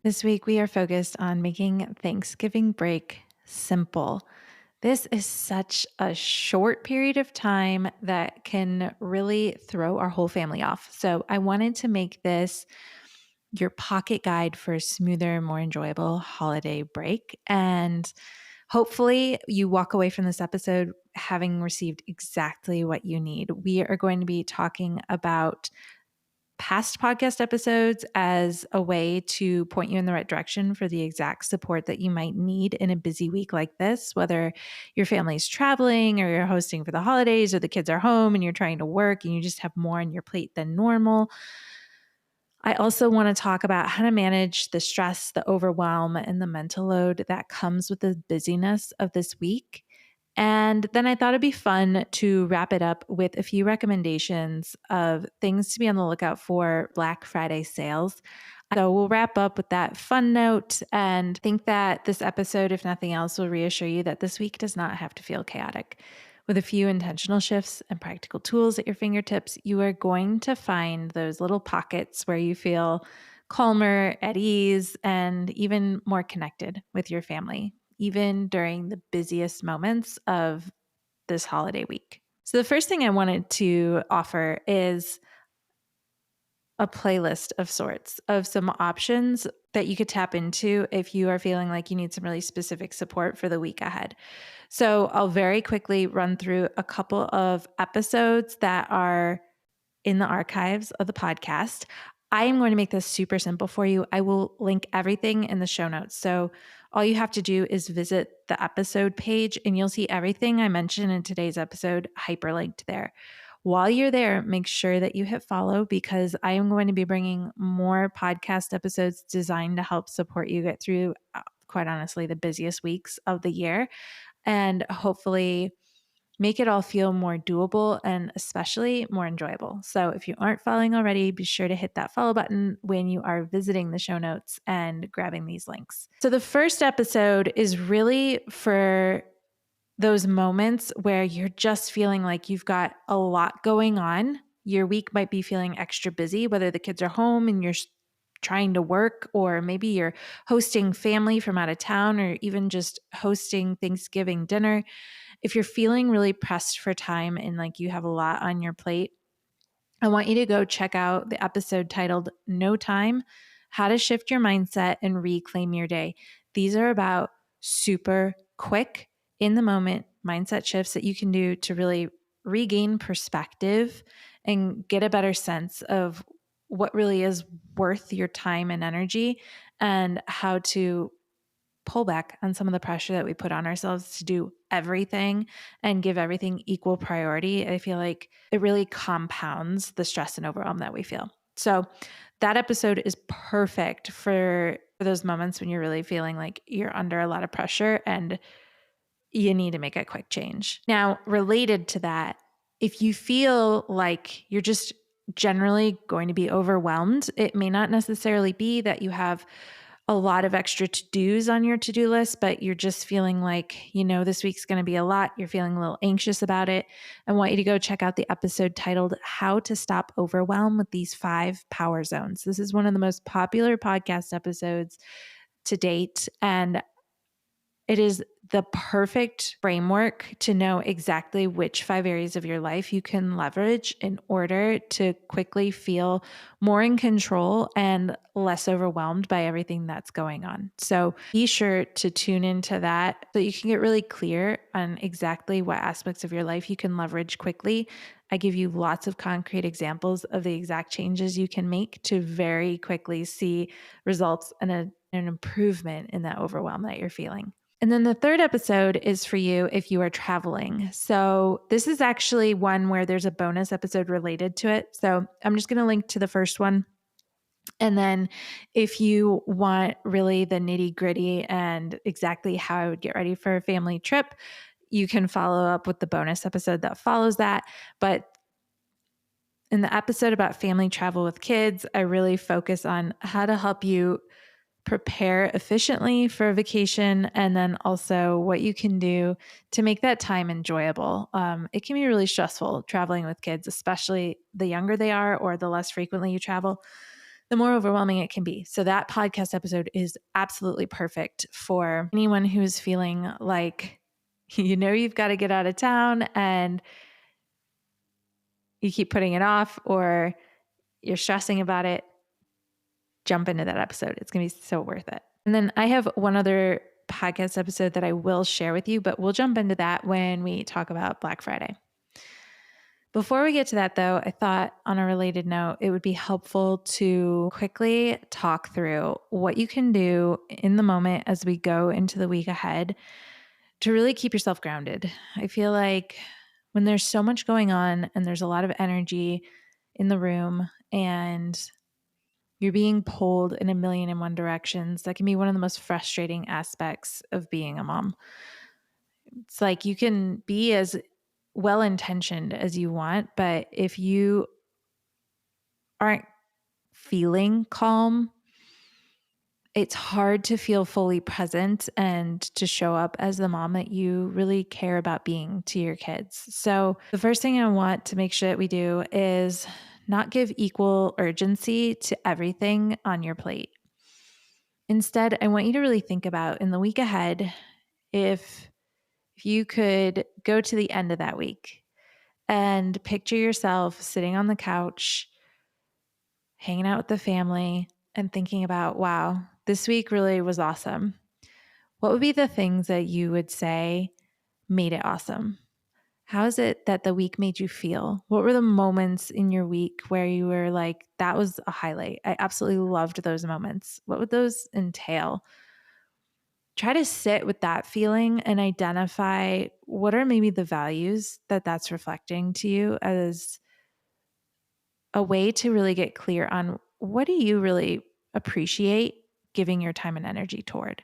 This week, we are focused on making Thanksgiving break simple. This is such a short period of time that can really throw our whole family off. So, I wanted to make this your pocket guide for a smoother, more enjoyable holiday break. And hopefully, you walk away from this episode having received exactly what you need. We are going to be talking about past podcast episodes as a way to point you in the right direction for the exact support that you might need in a busy week like this, whether your family's traveling or you're hosting for the holidays or the kids are home and you're trying to work and you just have more on your plate than normal. I also want to talk about how to manage the stress, the overwhelm, and the mental load that comes with the busyness of this week. And then I thought it'd be fun to wrap it up with a few recommendations of things to be on the lookout for Black Friday sales. So we'll wrap up with that fun note and think that this episode, if nothing else, will reassure you that this week does not have to feel chaotic. With a few intentional shifts and practical tools at your fingertips, you are going to find those little pockets where you feel calmer, at ease, and even more connected with your family, even during the busiest moments of this holiday week. So, the first thing I wanted to offer is a playlist of sorts of some options that you could tap into if you are feeling like you need some really specific support for the week ahead. So, I'll very quickly run through a couple of episodes that are in the archives of the podcast. I am going to make this super simple for you. I will link everything in the show notes. So all you have to do is visit the episode page and you'll see everything I mentioned in today's episode hyperlinked there. While you're there, make sure that you hit follow because I am going to be bringing more podcast episodes designed to help support you get through, quite honestly, the busiest weeks of the year and hopefully make it all feel more doable and especially more enjoyable. So if you aren't following already, be sure to hit that follow button when you are visiting the show notes and grabbing these links. So the first episode is really for those moments where you're just feeling like you've got a lot going on. Your week might be feeling extra busy, whether the kids are home and you're trying to work, or maybe you're hosting family from out of town, or even just hosting Thanksgiving dinner. If you're feeling really pressed for time and like you have a lot on your plate, I want you to go check out the episode titled No Time: How to Shift Your Mindset and Reclaim Your Day. These are about super quick, in the moment mindset shifts that you can do to really regain perspective and get a better sense of what really is worth your time and energy and how to pull back on some of the pressure that we put on ourselves to do everything and give everything equal priority. I feel like it really compounds the stress and overwhelm that we feel. So that episode is perfect for those moments when you're really feeling like you're under a lot of pressure and you need to make a quick change. Now, related to that, if you feel like you're just generally going to be overwhelmed, it may not necessarily be that you have a lot of extra to-dos on your to-do list, but you're just feeling like, this week's going to be a lot. You're feeling a little anxious about it. I want you to go check out the episode titled How to Stop Overwhelm with These 5 Power Zones. This is one of the most popular podcast episodes to date, and it is the perfect framework to know exactly which 5 areas of your life you can leverage in order to quickly feel more in control and less overwhelmed by everything that's going on. So be sure to tune into that so you can get really clear on exactly what aspects of your life you can leverage quickly. I give you lots of concrete examples of the exact changes you can make to very quickly see results and an improvement in that overwhelm that you're feeling. And then the third episode is for you if you are traveling. So this is actually one where there's a bonus episode related to it. So I'm just going to link to the first one. And then if you want really the nitty gritty and exactly how I would get ready for a family trip, you can follow up with the bonus episode that follows that. But in the episode about family travel with kids, I really focus on how to help you prepare efficiently for a vacation, and then also what you can do to make that time enjoyable. It can be really stressful traveling with kids, especially the younger they are or the less frequently you travel. the more overwhelming it can be. So that podcast episode is absolutely perfect for anyone who's feeling like, you've got to get out of town and you keep putting it off or you're stressing about it. Jump into that episode. It's going to be so worth it. And then I have one other podcast episode that I will share with you, but we'll jump into that when we talk about Black Friday. Before we get to that, though, I thought on a related note, it would be helpful to quickly talk through what you can do in the moment as we go into the week ahead to really keep yourself grounded. I feel like when there's so much going on and there's a lot of energy in the room and you're being pulled in a million and one directions, that can be one of the most frustrating aspects of being a mom. It's like you can be as well-intentioned as you want, but if you aren't feeling calm, it's hard to feel fully present and to show up as the mom that you really care about being to your kids. So the first thing I want to make sure that we do is not give equal urgency to everything on your plate. Instead, I want you to really think about in the week ahead, if you could go to the end of that week and picture yourself sitting on the couch, hanging out with the family, and thinking about, wow, this week really was awesome. What would be the things that you would say made it awesome? How is it that the week made you feel? What were the moments in your week where you were like, that was a highlight? I absolutely loved those moments. What would those entail? Try to sit with that feeling and identify what are maybe the values that that's reflecting to you as a way to really get clear on what do you really appreciate giving your time and energy toward?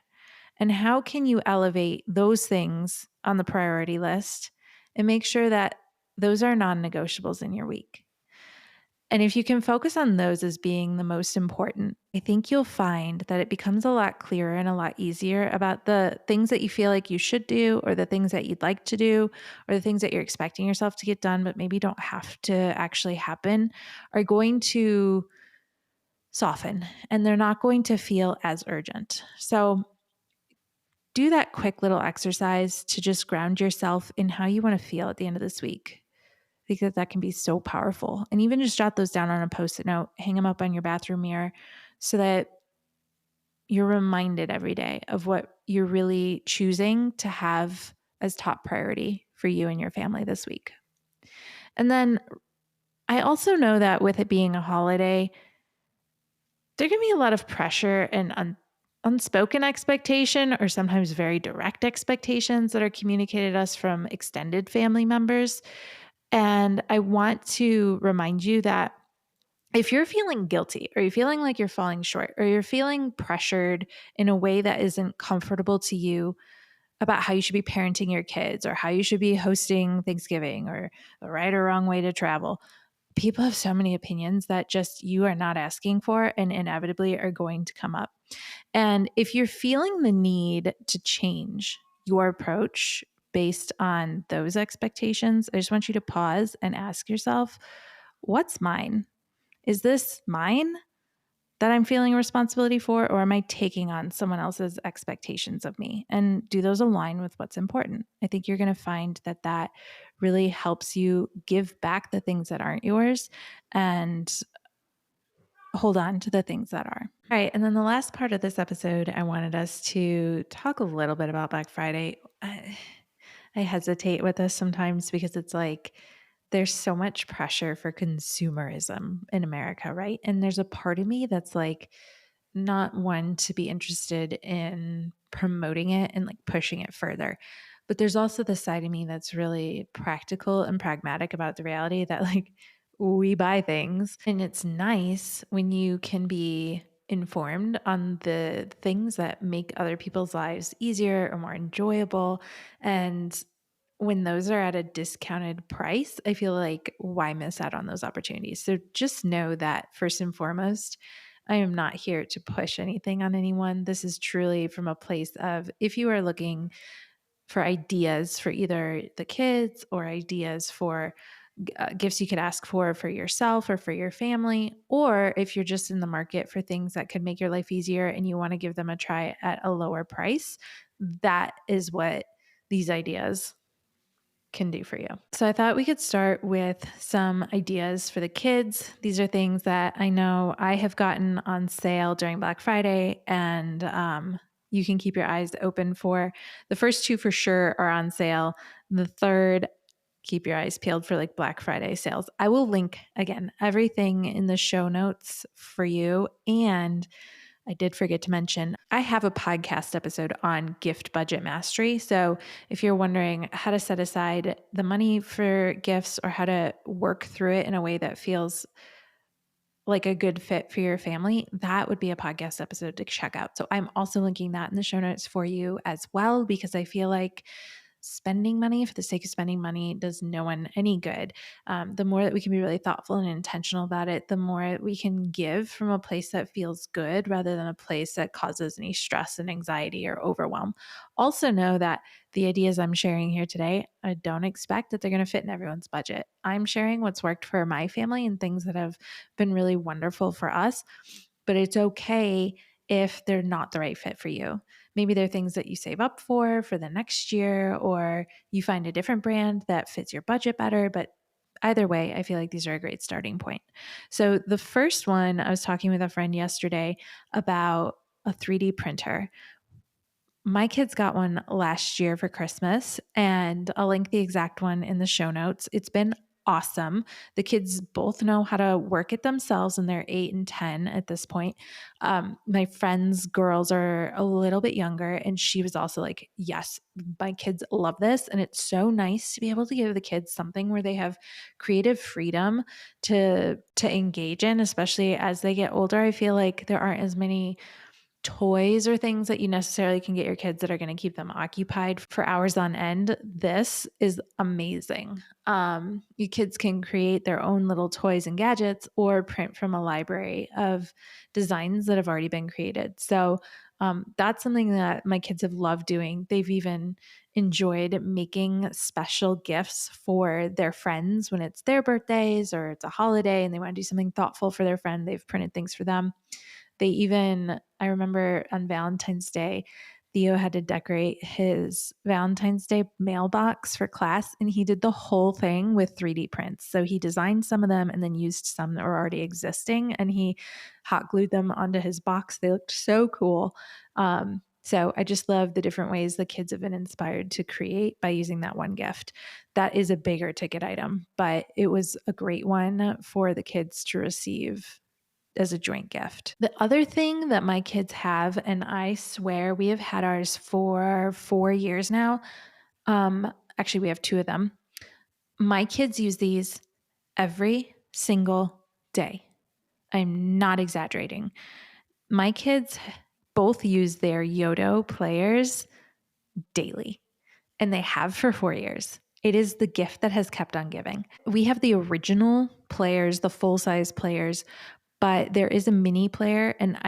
And how can you elevate those things on the priority list and make sure that those are non-negotiables in your week? And if you can focus on those as being the most important, I think you'll find that it becomes a lot clearer and a lot easier about the things that you feel like you should do, or the things that you'd like to do, or the things that you're expecting yourself to get done, but maybe don't have to actually happen, are going to soften and they're not going to feel as urgent. So do that quick little exercise to just ground yourself in how you want to feel at the end of this week. I think that that can be so powerful. And even just jot those down on a Post-it note, hang them up on your bathroom mirror so that you're reminded every day of what you're really choosing to have as top priority for you and your family this week. And then I also know that with it being a holiday, there can be a lot of pressure and unspoken expectation, or sometimes very direct expectations that are communicated to us from extended family members. And I want to remind you that if you're feeling guilty, or you're feeling like you're falling short, or you're feeling pressured in a way that isn't comfortable to you about how you should be parenting your kids, or how you should be hosting Thanksgiving, or the right or wrong way to travel, people have so many opinions that just you are not asking for and inevitably are going to come up. And if you're feeling the need to change your approach based on those expectations, I just want you to pause and ask yourself, what's mine? Is this mine that I'm feeling a responsibility for, or am I taking on someone else's expectations of me? And do those align with what's important? I think you're going to find that that really helps you give back the things that aren't yours and hold on to the things that are. All right. And then the last part of this episode, I wanted us to talk a little bit about Black Friday. I hesitate with this sometimes because it's like there's so much pressure for consumerism in America, right? And there's a part of me that's like not one to be interested in promoting it and like pushing it further. But there's also the side of me that's really practical and pragmatic about the reality that like we buy things, and it's nice when you can be informed on the things that make other people's lives easier or more enjoyable. And when those are at a discounted price, I feel like why miss out on those opportunities? So just know that first and foremost, I am not here to push anything on anyone. This is truly from a place of if you are looking for ideas for either the kids or ideas for gifts you could ask for yourself or for your family, or if you're just in the market for things that could make your life easier and you want to give them a try at a lower price, that is what these ideas can do for you. So I thought we could start with some ideas for the kids. These are things that I know I have gotten on sale during Black Friday, and you can keep your eyes open for. The first two for sure are on sale. The third, keep your eyes peeled for like Black Friday sales. I will link again everything in the show notes for you. And I did forget to mention, I have a podcast episode on gift budget mastery. So if you're wondering how to set aside the money for gifts or how to work through it in a way that feels like a good fit for your family, that would be a podcast episode to check out. So I'm also linking that in the show notes for you as well, because I feel like spending money for the sake of spending money does no one any good. The more that we can be really thoughtful and intentional about it, the more we can give from a place that feels good rather than a place that causes any stress and anxiety or overwhelm. Also, know that the ideas I'm sharing here today, I don't expect that they're going to fit in everyone's budget. I'm sharing what's worked for my family and things that have been really wonderful for us, but it's okay if they're not the right fit for you. Maybe they're things that you save up for the next year, or you find a different brand that fits your budget better. But either way, I feel like these are a great starting point. So the first one, I was talking with a friend yesterday about a 3D printer. My kids got one last year for Christmas, and I'll link the exact one in the show notes. It's been awesome. The kids both know how to work it themselves, and they're 8 and 10 at this point. My friend's girls are a little bit younger, and she was also like, yes, my kids love this. And it's so nice to be able to give the kids something where they have creative freedom to engage in, especially as they get older. I feel like there aren't as many toys or things that you necessarily can get your kids that are going to keep them occupied for hours on end. This is amazing. You kids can create their own little toys and gadgets or print from a library of designs that have already been created. So that's something that my kids have loved doing. They've even enjoyed making special gifts for their friends when it's their birthdays or it's a holiday and they want to do something thoughtful for their friend. They've printed things for them. They even, I remember on Valentine's Day, Theo had to decorate his Valentine's Day mailbox for class, and he did the whole thing with 3D prints. So he designed some of them and then used some that were already existing, and he hot glued them onto his box. They looked so cool. So I just love the different ways the kids have been inspired to create by using that one gift. That is a bigger ticket item, but it was a great one for the kids to receive as a joint gift. The other thing that my kids have, and I swear we have had ours for 4 years now. Actually, we have 2 of them. My kids use these every single day. I'm not exaggerating. My kids both use their Yodo players daily, and they have for 4 years. It is the gift that has kept on giving. We have the original players, the full-size players, but there is a mini player, and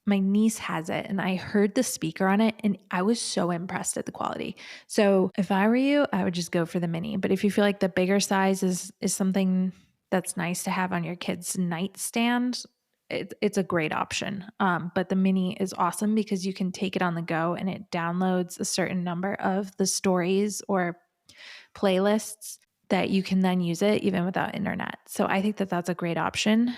my niece has it, and I heard the speaker on it and I was so impressed at the quality. So if I were you, I would just go for the mini. But if you feel like the bigger size is something that's nice to have on your kid's nightstand, it's a great option. But the mini is awesome because you can take it on the go and it downloads a certain number of the stories or playlists that you can then use it even without internet. So I think that that's a great option.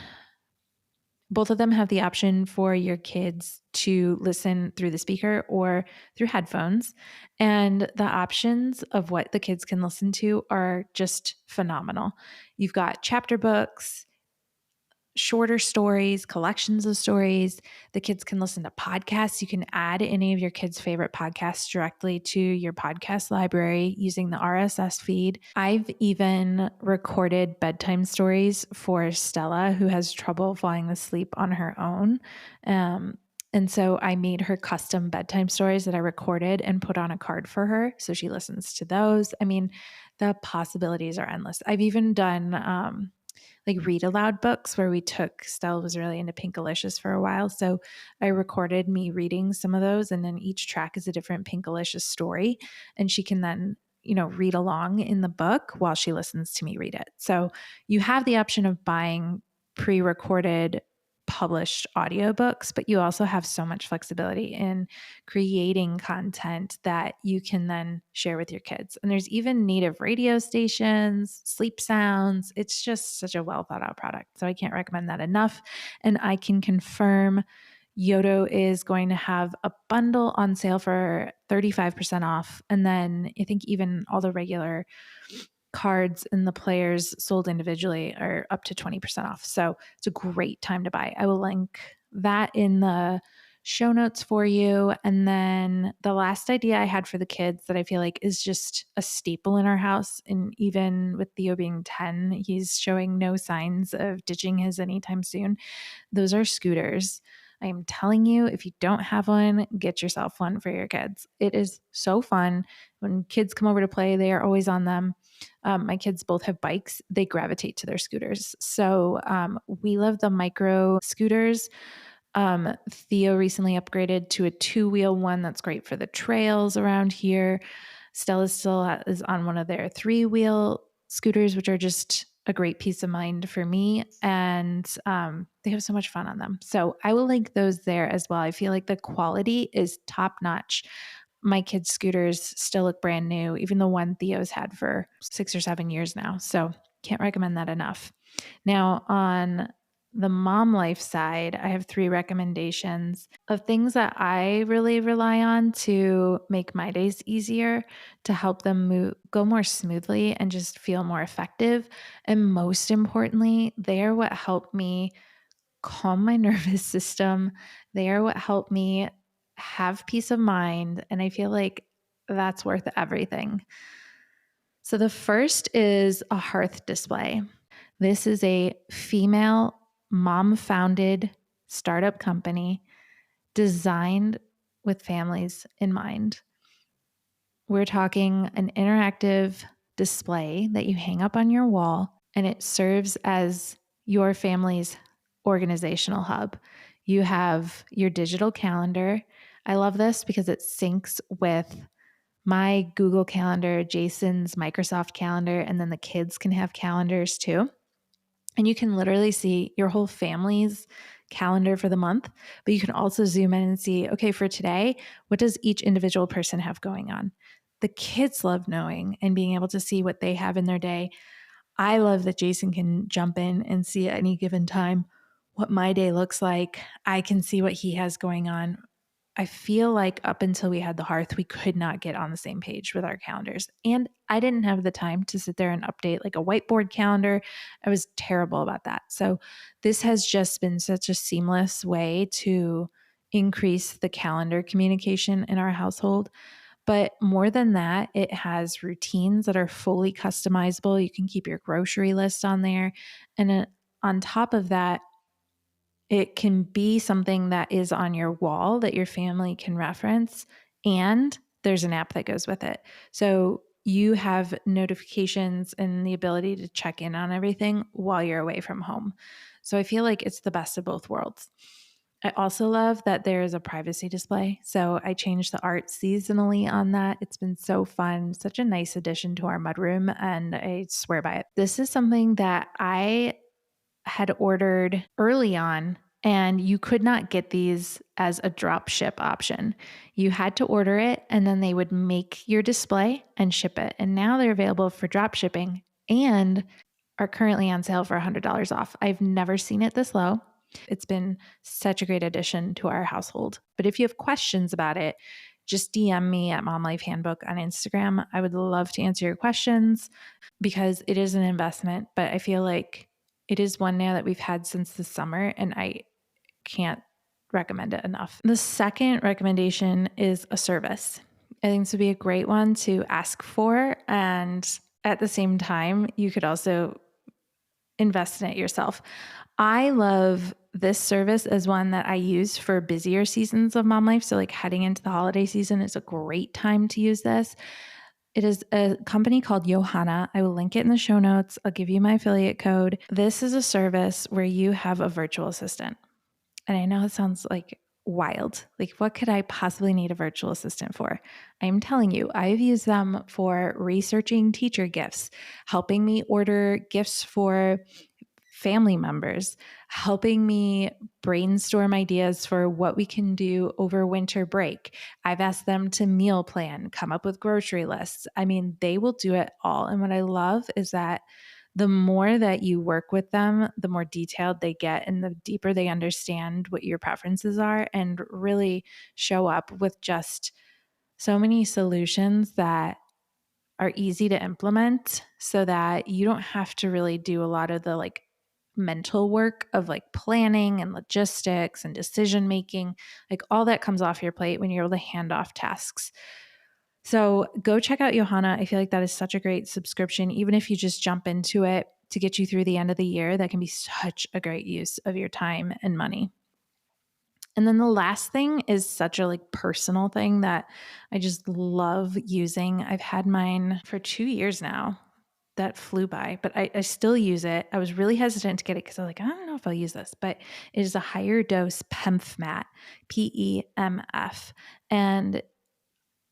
Both of them have the option for your kids to listen through the speaker or through headphones. And the options of what the kids can listen to are just phenomenal. You've got chapter books, shorter stories, collections of stories. The kids can listen to podcasts. You can add any of your kids' favorite podcasts directly to your podcast library using the RSS feed. I've even recorded bedtime stories for Stella, who has trouble falling asleep on her own. And so I made her custom bedtime stories that I recorded and put on a card for her. So she listens to those. I mean, the possibilities are endless. I've even done like read aloud books where Stella was really into Pinkalicious for a while. So I recorded me reading some of those, and then each track is a different Pinkalicious story. And she can then, read along in the book while she listens to me read it. So you have the option of buying pre-recorded published audiobooks, but you also have so much flexibility in creating content that you can then share with your kids. And there's even native radio stations, sleep sounds. It's just such a well thought out product. So I can't recommend that enough. And I can confirm Yodo is going to have a bundle on sale for 35% off. And then I think even all the regular cards and the players sold individually are up to 20% off. So it's a great time to buy. I will link that in the show notes for you. And then the last idea I had for the kids that I feel like is just a staple in our house, and even with Theo being 10, he's showing no signs of ditching his anytime soon. Those are scooters. I am telling you, if you don't have one, get yourself one for your kids. It is so fun. When kids come over to play, they are always on them. My kids both have bikes. They gravitate to their scooters. So we love the micro scooters. Theo recently upgraded to a 2-wheel one that's great for the trails around here. Stella still is on one of their 3-wheel scooters, which are just a great peace of mind for me. And they have so much fun on them. So I will link those there as well. I feel like the quality is top notch. My kids' scooters still look brand new, even the one Theo's had for 6 or 7 years now. So can't recommend that enough. Now, on the mom life side, I have 3 recommendations of things that I really rely on to make my days easier, to help them go more smoothly and just feel more effective. And most importantly, they are what help me calm my nervous system. They are what help me have peace of mind. And I feel like that's worth everything. So the first is a hearth display. This is a female mom-founded startup company designed with families in mind. We're talking an interactive display that you hang up on your wall, and it serves as your family's organizational hub. You have your digital calendar. I love this because it syncs with my Google Calendar, Jason's Microsoft Calendar, and then the kids can have calendars too. And you can literally see your whole family's calendar for the month, but you can also zoom in and see, okay, for today, what does each individual person have going on? The kids love knowing and being able to see what they have in their day. I love that Jason can jump in and see at any given time what my day looks like. I can see what he has going on. I feel like up until we had the hearth, we could not get on the same page with our calendars. And I didn't have the time to sit there and update like a whiteboard calendar. I was terrible about that. So this has just been such a seamless way to increase the calendar communication in our household. But more than that, it has routines that are fully customizable. You can keep your grocery list on there. And on top of that, it can be something that is on your wall that your family can reference, and there's an app that goes with it. So you have notifications and the ability to check in on everything while you're away from home. So I feel like it's the best of both worlds. I also love that there is a privacy display. So I changed the art seasonally on that. It's been so fun, such a nice addition to our mudroom, and I swear by it. This is something that I had ordered early on, and you could not get these as a drop ship option. You had to order it, and then they would make your display and ship it. And now they're available for drop shipping and are currently on sale for $100 off. I've never seen it this low. It's been such a great addition to our household. But if you have questions about it, just DM me at Mom Life Handbook on Instagram. I would love to answer your questions because it is an investment, but I feel like it is one now that we've had since the summer, and I can't recommend it enough. The second recommendation is a service. I think this would be a great one to ask for. And at the same time, you could also invest in it yourself. I love this service as one that I use for busier seasons of mom life. So like heading into the holiday season is a great time to use this. It is a company called Johanna. I will link it in the show notes. I'll give you my affiliate code. This is a service where you have a virtual assistant. And I know it sounds like wild. Like, what could I possibly need a virtual assistant for? I'm telling you, I've used them for researching teacher gifts, helping me order gifts for family members, helping me brainstorm ideas for what we can do over winter break. I've asked them to meal plan, come up with grocery lists. I mean, they will do it all. And what I love is that the more that you work with them, the more detailed they get and the deeper they understand what your preferences are and really show up with just so many solutions that are easy to implement so that you don't have to really do a lot of the like mental work of like planning and logistics and decision making. Like all that comes off your plate when you're able to hand off tasks. So go check out Johanna. I feel like that is such a great subscription. Even if you just jump into it to get you through the end of the year, that can be such a great use of your time and money. And then the last thing is such a like personal thing that I just love using. I've had mine for 2 years now. That flew by, but I still use it. I was really hesitant to get it because I was like, I don't know if I'll use this, but it is a higher dose PEMF mat, PEMF. And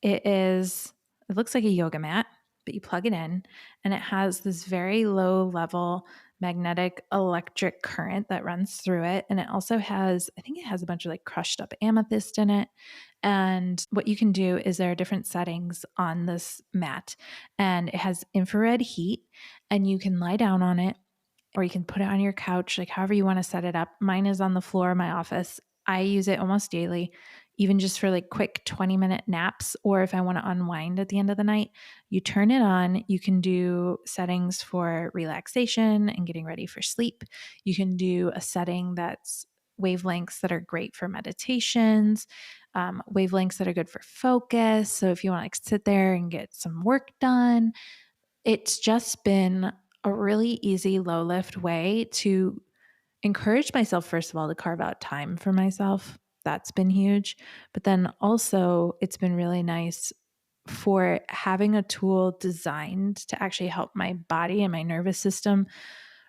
it looks like a yoga mat, but you plug it in and it has this very low level magnetic electric current that runs through it. And it also has, I think it has a bunch of like crushed up amethyst in it. And what you can do is there are different settings on this mat and it has infrared heat and you can lie down on it or you can put it on your couch, like however you want to set it up. Mine is on the floor of my office. I use it almost daily, even just for like quick 20-minute naps, or if I want to unwind at the end of the night. You turn it on. You can do settings for relaxation and getting ready for sleep. You can do a setting that's wavelengths that are great for meditations, wavelengths that are good for focus. So if you want to like sit there and get some work done, it's just been a really easy low lift way to encourage myself, first of all, to carve out time for myself. That's been huge. But then also, it's been really nice for having a tool designed to actually help my body and my nervous system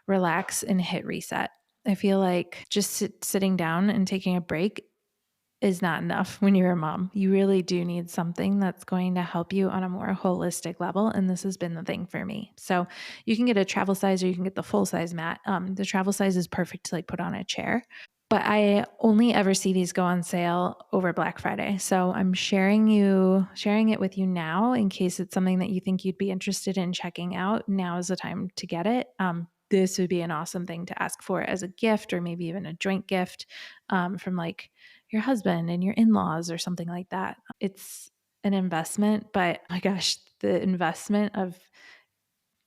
relax and hit reset. I feel like just sitting down and taking a break is not enough when you're a mom. You really do need something that's going to help you on a more holistic level. And this has been the thing for me. So you can get a travel size or you can get the full size mat. The travel size is perfect to like put on a chair. But I only ever see these go on sale over Black Friday. So I'm sharing it with you now in case it's something that you think you'd be interested in checking out. Now is the time to get it. This would be an awesome thing to ask for as a gift or maybe even a joint gift from like your husband and your in-laws or something like that. It's an investment, but oh my gosh, the investment of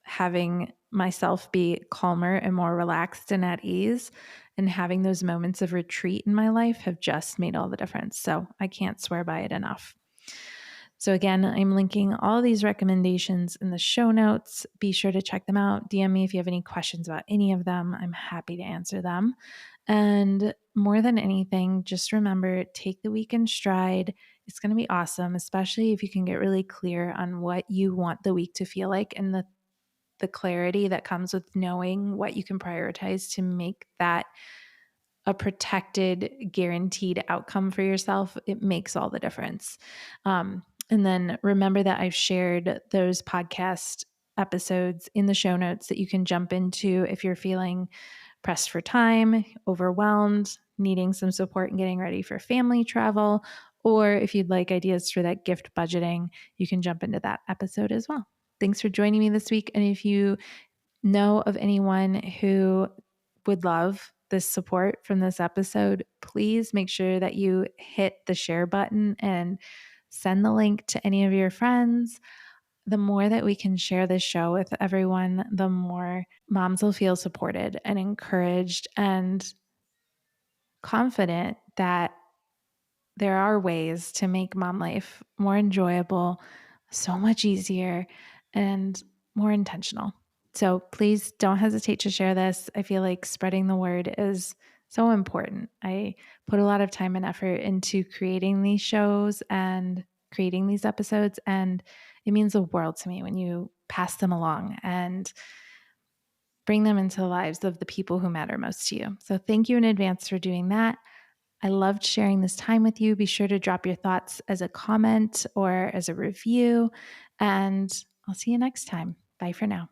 having myself be calmer and more relaxed and at ease and having those moments of retreat in my life have just made all the difference. So I can't swear by it enough. So again, I'm linking all these recommendations in the show notes. Be sure to check them out. DM me if you have any questions about any of them. I'm happy to answer them. And more than anything, just remember, take the week in stride. It's going to be awesome, especially if you can get really clear on what you want the week to feel like and the clarity that comes with knowing what you can prioritize to make that a protected, guaranteed outcome for yourself. It makes all the difference. And then remember that I've shared those podcast episodes in the show notes that you can jump into if you're feeling pressed for time, overwhelmed, needing some support and getting ready for family travel, or if you'd like ideas for that gift budgeting, you can jump into that episode as well. Thanks for joining me this week. And if you know of anyone who would love this support from this episode, please make sure that you hit the share button and send the link to any of your friends. The more that we can share this show with everyone, the more moms will feel supported and encouraged and confident that there are ways to make mom life more enjoyable, so much easier, and more intentional. So please don't hesitate to share this. I feel like spreading the word is so important. I put a lot of time and effort into creating these shows and creating these episodes, and it means the world to me when you pass them along and bring them into the lives of the people who matter most to you. So thank you in advance for doing that. I loved sharing this time with you. Be sure to drop your thoughts as a comment or as a review, and I'll see you next time. Bye for now.